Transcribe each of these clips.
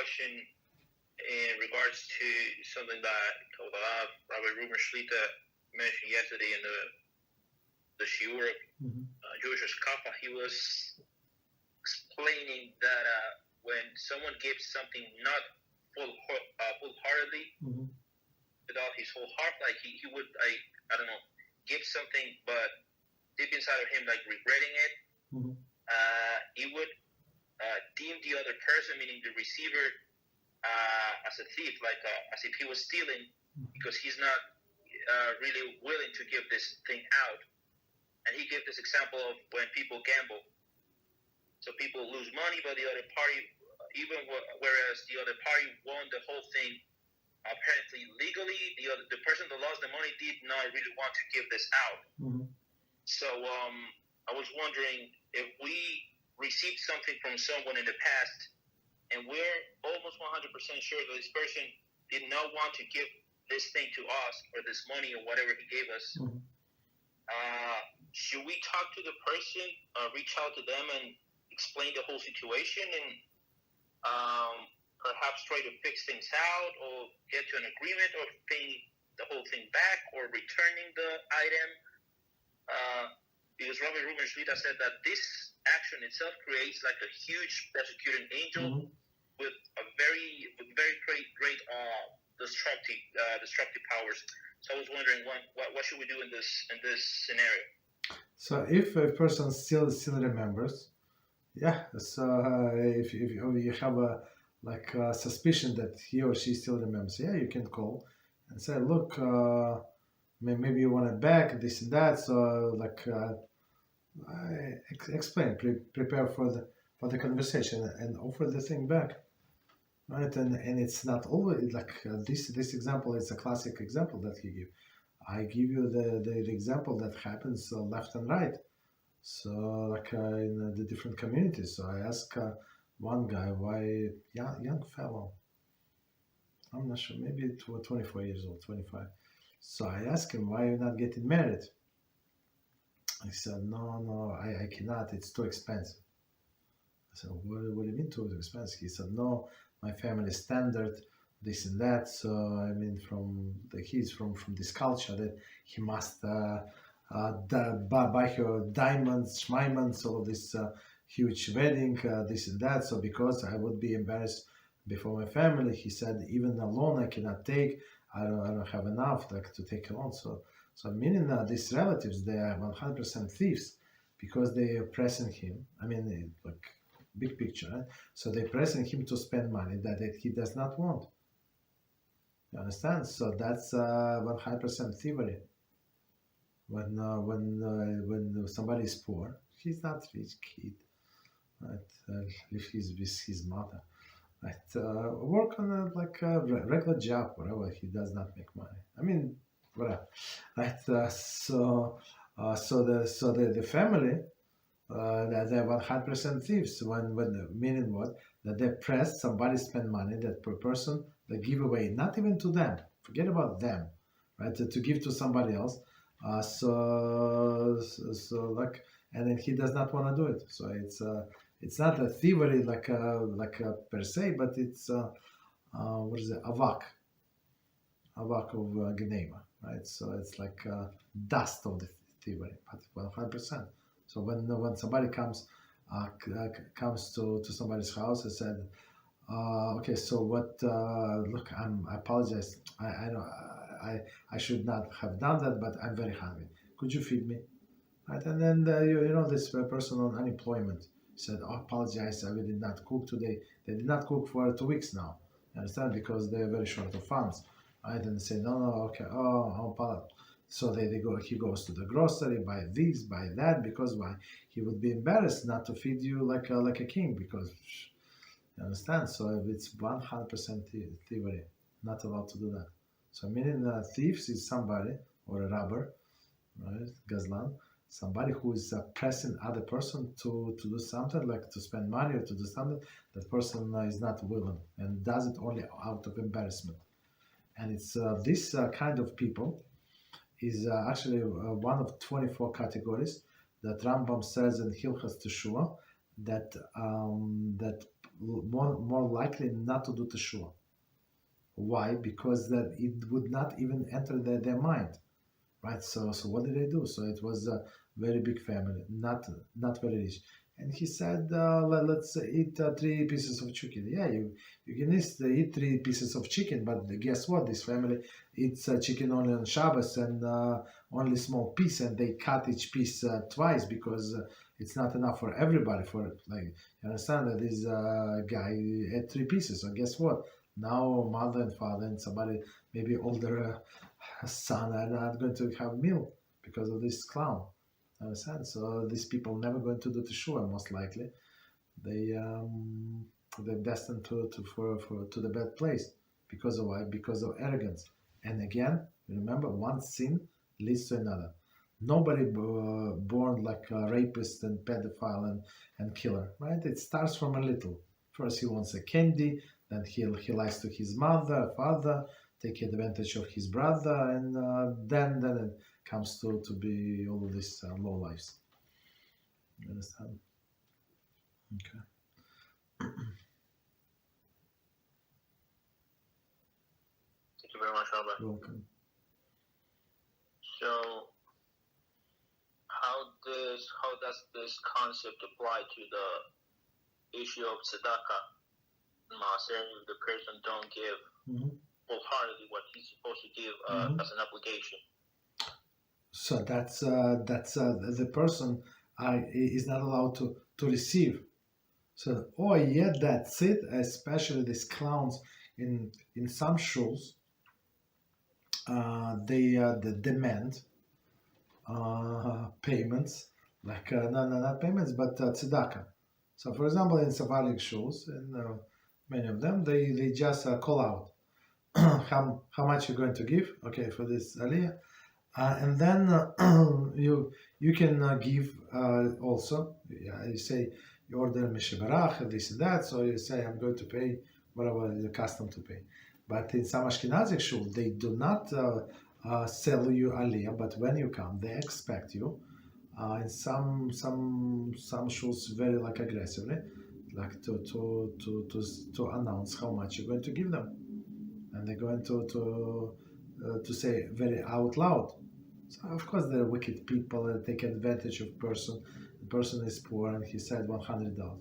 question in regards to something that Rabbi Ruben Shlita mentioned yesterday in the Shiur of Jewish Hashkafa. He was explaining that when someone gives something not full-heartedly, with all his whole heart, like he would, I don't know, give something, but deep inside of him, like regretting it, he would deem the other person, meaning the receiver, as a thief, like as if he was stealing, because he's not really willing to give this thing out. And he gave this example of when people gamble. So people lose money, but the other party, whereas the other party won the whole thing apparently legally, the person that lost the money did not really want to give this out. So I was wondering, if we received something from someone in the past, and we're almost 100% sure that this person did not want to give this thing to us, or this money, or whatever he gave us, should we talk to the person, reach out to them and explain the whole situation, and perhaps try to fix things out, or get to an agreement, or paying the whole thing back, or returning the item? Because Rabbi Ruben Shlita said that this action itself creates like a huge persecuting angel with a very great destructive powers. So I was wondering, what should we do in this scenario? So if a person still remembers, so if you have a suspicion that he or she still remembers, you can call and say, look, maybe you want it back, this and that. So explain, prepare for the conversation and offer the thing back, right? And it's not always like this example is a classic example that he gave. I give you the example that happens left and right. So in the different communities. So I ask one guy, why young fellow, I'm not sure, maybe 24 years old, 25. So I asked him, why are you not getting married? He said, no, I cannot, it's too expensive. I said, what do you mean too expensive? He said, no, my family standard, this and that. So I mean, he's from this culture that he must buy her diamonds, schmeimands, all this huge wedding, this and that. So because I would be embarrassed before my family, he said, even a loan I cannot take. I don't have enough to take a loan. So meaning these relatives, they are 100% thieves, because they are pressing him. I mean, like big picture. Right? So they're pressing him to spend money that he does not want. You understand? So that's 100% thievery. When somebody is poor, he's not rich kid. Right? If he's with his mother, right? Work on a regular job, wherever he does not make money. I mean, whatever. Right? So the family, they're 100% thieves. When meaning what? That they press somebody spend money, that per person they give away, not even to them. Forget about them, right? To give to somebody else. And then he does not want to do it. So it's not a thievery like per se, but it's what is it? Avak of Gneva, right? So it's like dust of the thievery, but 100%. So when somebody comes to somebody's house and said, okay, so what? Look, I apologize. I should not have done that, but I'm very hungry. Could you feed me? Right? And then this person on unemployment said, oh, apologize, I did not cook today. They did not cook for 2 weeks now. You understand? Because they're very short of funds. Right? And they say, no, okay, oh, apologize. So he goes to the grocery, buy this, buy that, because why? He would be embarrassed not to feed you like a king, because you understand? So it's 100% thievery, not allowed to do that. So meaning thieves is somebody, or a robber, right? Gazlan, somebody who is pressing other person to do something, like to spend money or to do something. That person is not willing and does it only out of embarrassment. And it's this kind of people is actually one of 24 categories that Rambam says in Hilchas Teshuva that more likely not to do Teshuva. Why? Because that it would not even enter their mind, right? So what did they do? So it was a very big family, not very rich. And he said, let's eat 3 pieces of chicken. Yeah, you can eat 3 pieces of chicken, but guess what? This family eats chicken only on Shabbos and only small piece, and they cut each piece twice because it's not enough for everybody. For like, you understand that this guy ate 3 pieces. So guess what? Now mother and father and somebody maybe older son are not going to have meal because of this clown. Understand? So these people never going to do Teshuva, most likely. They're destined to the bad place. Because of why? Because of arrogance. And again, remember, one sin leads to another. Nobody born like a rapist and pedophile and killer, right? It starts from a little. First he wants a candy, then he lies to his mother, father, take advantage of his brother, and then it comes to be all of these low lives. You understand? Okay. Thank you very much, Rabbi. You're welcome. So, how does this concept apply to the issue of Tzedakah, Maaser, if the person don't give wholeheartedly what he's supposed to give as an obligation? So that's the person is not allowed to receive. So yeah, that's it. Especially these clowns in some shuls, they demand payments, like not payments, but tzedakah. So for example, in Sephardic shuls, and many of them, they just call out how much you're going to give, okay, for this aliyah. And then you can give also. Yeah, you say you order mishebarach, this and that. So you say I'm going to pay whatever you're accustomed to pay. But in some Ashkenazic shul, they do not sell you aliyah. But when you come, they expect you. In some shuls, very like aggressively, like to announce how much you're going to give them, and they're going to say very out loud. So of course they're wicked people and take advantage of person. The person is poor and he said $100. $100.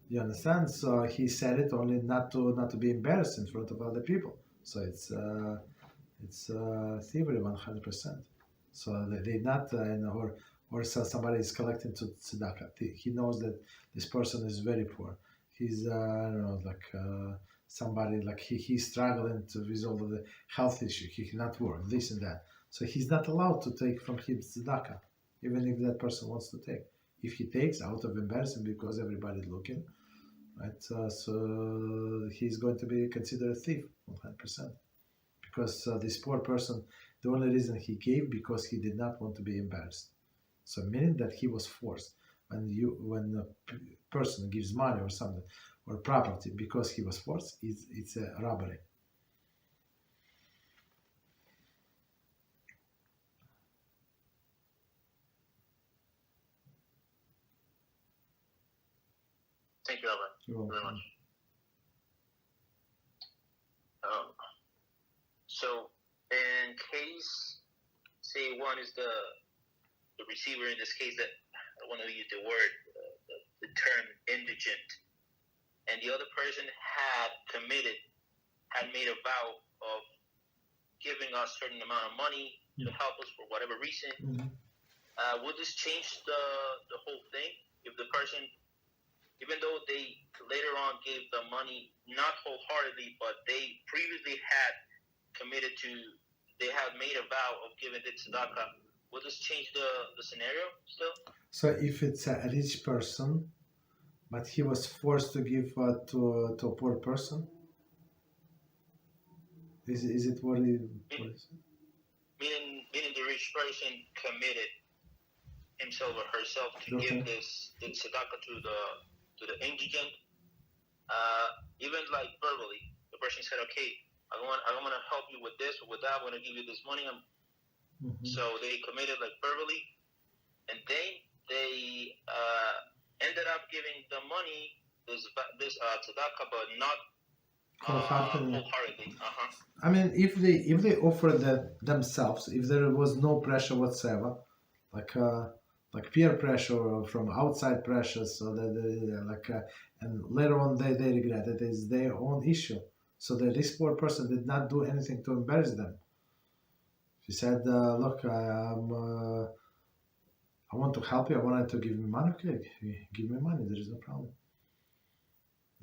You understand? So he said it only not to be embarrassed in front of other people. So it's thievery 100%. So they not or so somebody is collecting to tzedakah. He knows that this person is very poor. He's I don't know, like somebody like he's struggling to resolve the health issue. He cannot work, this and that. So he's not allowed to take from him tzedakah, even if that person wants to take. If he takes out of embarrassment because everybody's looking, right? So he's going to be considered a thief 100%. Because this poor person, the only reason he gave because he did not want to be embarrassed. So meaning that he was forced. When a person gives money or something or property because he was forced, it's a robbery. Thank you, Rabbi. You're very welcome. much. So, in case, say one is the receiver in this case, that I don't want to use the word, the term indigent, and the other person had made a vow of giving us a certain amount of money to help us for whatever reason, would this change the whole thing? If the person, even though they later on gave the money not wholeheartedly, but they previously had they had made a vow of giving it tzedakah, would this change the scenario still? So if it's a rich person, but he was forced to give to a poor person, is it what he? Meaning the rich person committed himself or herself to give the tzedakah to the indigent, even like verbally, the person said, "Okay, I want to help you with this or with that. I'm going to give you this money." So they committed like verbally, and then they ended up giving the money, this tzedakah, but not wholeheartedly. I mean, if they offered that themselves, if there was no pressure whatsoever, like peer pressure or from outside pressure, so that and later on they regret it, is their own issue. So that this poor person did not do anything to embarrass them. She said, "Look, I want to help you. I wanted to give me money. Okay, give me money. There is no problem."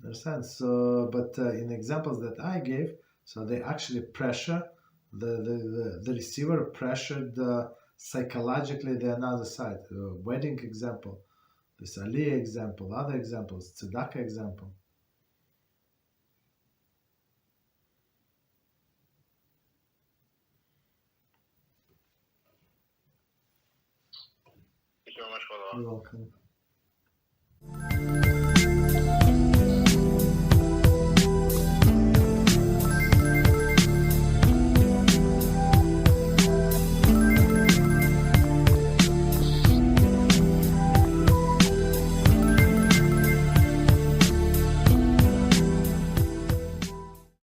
Understand? So, but in examples that I gave, so they actually pressure the receiver pressured psychologically the another side. Wedding example, this aliyah example, other examples, tzedakah example. Thank you very much for that. You're welcome.